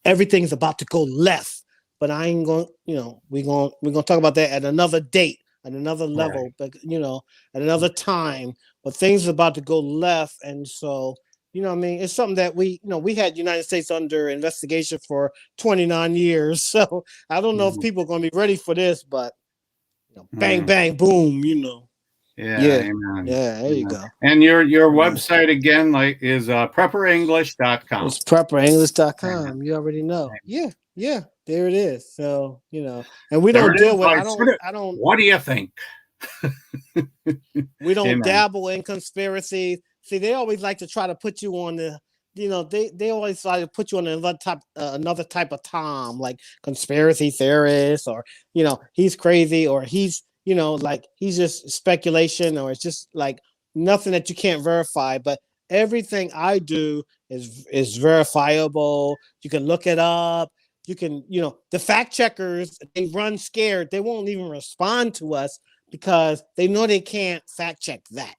Everything's about to go left. But I ain't going, we're going to talk about that at another date, at another level, but, at another time. But things are about to go left. And so You know what I mean? It's something that we had United States under investigation for 29 years. So I don't know if people are going to be ready for this, but bang, bang, boom, Yeah, Yeah. amen. Yeah, there you Amen. go. And your website again, is prepperenglish.com. It's prepperenglish.com. You already know. Yeah, yeah, there it is. So, and we There don't it deal is. with, I don't, What do you think? we don't Amen. dabble in conspiracies. See, they always like to try to put you on the, they always try to put you on another type of Tom, like conspiracy theorist, or he's crazy, or he's like he's just speculation, or it's just like nothing that you can't verify. But everything I do is verifiable. You can look it up. You can, the fact checkers, they run scared. They won't even respond to us because they know they can't fact check that.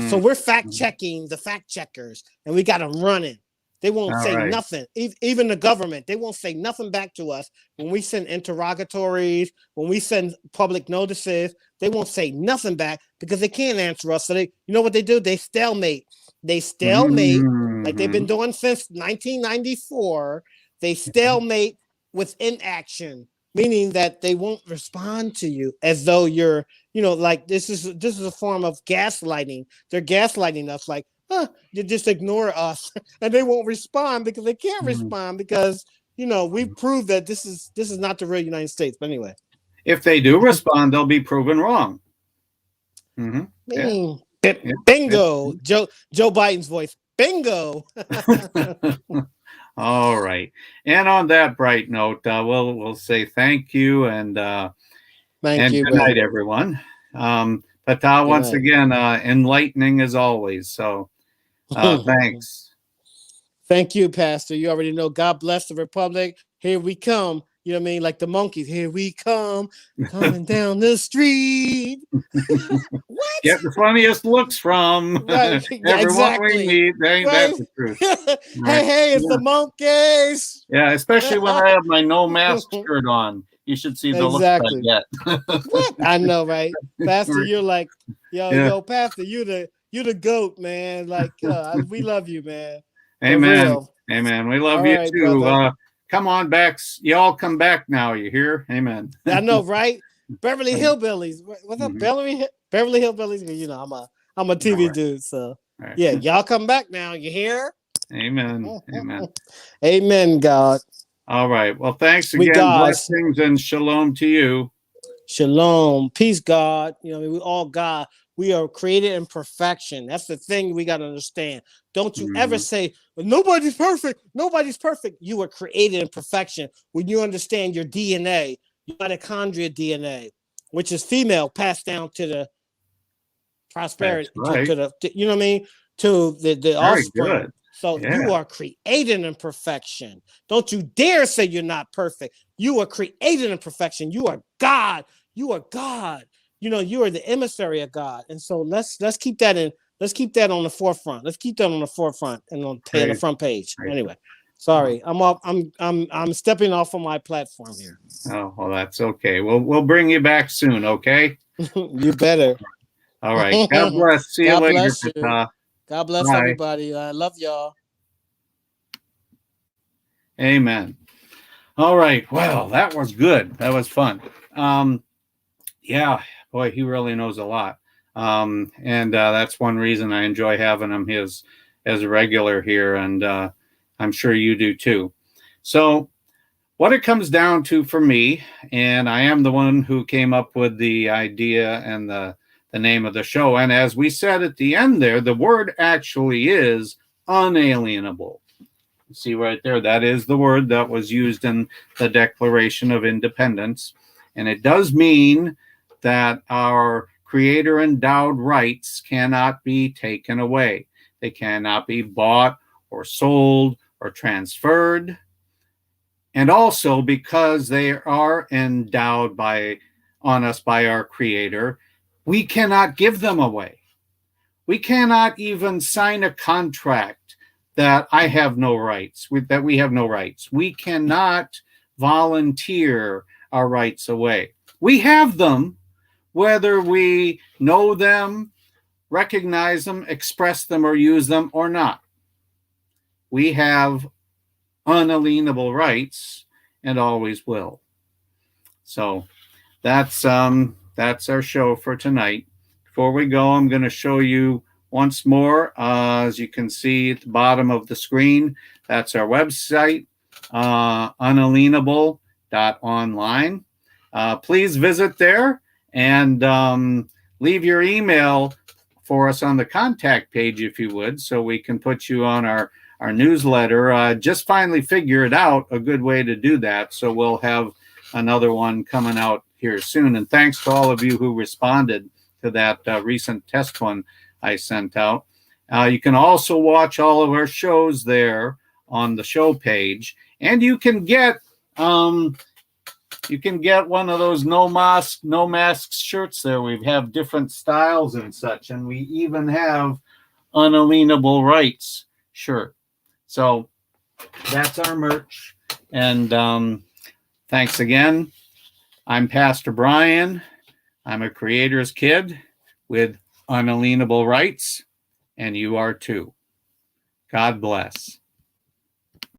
So we're fact checking the fact checkers, and we got them running. They won't say nothing. Even the government, they won't say nothing back to us when we send interrogatories, when we send public notices. They won't say nothing back because they can't answer us. So you know what they do? They stalemate. Like they've been doing since 1994. They stalemate with inaction, meaning that they won't respond to you as though you're, like this is a form of gaslighting. They're gaslighting us, like, you just ignore us, and they won't respond because they can't respond because we proved that this is not the real United States. But anyway, if they do respond, they'll be proven wrong. Yeah. Bingo, Joe Biden's voice. Bingo. All right. And on that bright note, we'll say thank you and thank you. Good night, everyone. Ptah, once again, enlightening as always. So thanks. Thank you, Pastor. You already know. God bless the Republic. Here we come. You know what I mean? Like the monkeys. Here we come, coming down the street. What? Get the funniest looks from everyone we meet. That's the truth. Hey, it's the monkeys. Yeah, especially when I have my no mask shirt on. You should see the look I get. What? I know, right? Pastor, you're like, yo, Pastor, you the GOAT, man. Like, we love you, man. Amen. Amen. We love you too. Come on back. Y'all come back now. You hear? Amen. I know, right? Beverly Hillbillies. What's up, Beverly Hillbillies? I'm a TV dude, so yeah, y'all come back now. You hear? Amen. Amen. Amen, God. All right. Well, thanks again. Blessings and shalom to you. Shalom. Peace, God. We all God. We are created in perfection. That's the thing we got to understand. Don't you ever say, nobody's perfect. Nobody's perfect. You were created in perfection. When you understand your DNA, your mitochondria DNA, which is female, passed down to the prosperity, to the, you know what I mean? To the offspring. Good. So you are created in perfection. Don't you dare say you're not perfect. You are created in perfection. You are God. You are God. You are the emissary of God. And so let's keep that in. Let's keep that on the forefront. Let's keep that on the forefront and on the front page. Anyway, sorry, I'm off. I'm stepping off of my platform here. Oh, well, that's okay. We'll bring you back soon. Okay. You better. All right. God bless. See you later. God bless everybody. I love y'all. Amen. All right. Well, that was good. That was fun. Yeah, boy, he really knows a lot. And that's one reason I enjoy having him as a regular here. And I'm sure you do too. So what it comes down to for me, and I am the one who came up with the idea and the name of the show. And as we said at the end there, the word actually is unalienable. See right there, that is the word that was used in the Declaration of Independence. And it does mean that our creator endowed rights cannot be taken away. They cannot be bought or sold or transferred. And also because they are endowed on us by our creator, we cannot give them away. We cannot even sign a contract that I have no rights, that we have no rights. We cannot volunteer our rights away. We have them, whether we know them, recognize them, express them, or use them or not. we have unalienable rights and always will. So that's our show for tonight. Before we go, I'm going to show you once more, as you can see at the bottom of the screen, that's our website, unalienable.online. Please visit there and leave your email for us on the contact page, if you would, so we can put you on our newsletter. Just finally figured out a good way to do that, so we'll have another one coming out here soon. And thanks to all of you who responded to that recent test one I sent out. You can also watch all of our shows there on the show page, and you can get one of those no masks shirts there. We have different styles and such, and we even have unalienable rights shirt. So that's our merch. And thanks again. I'm Pastor Brian. I'm a creator's kid with unalienable rights, and you are too. God bless.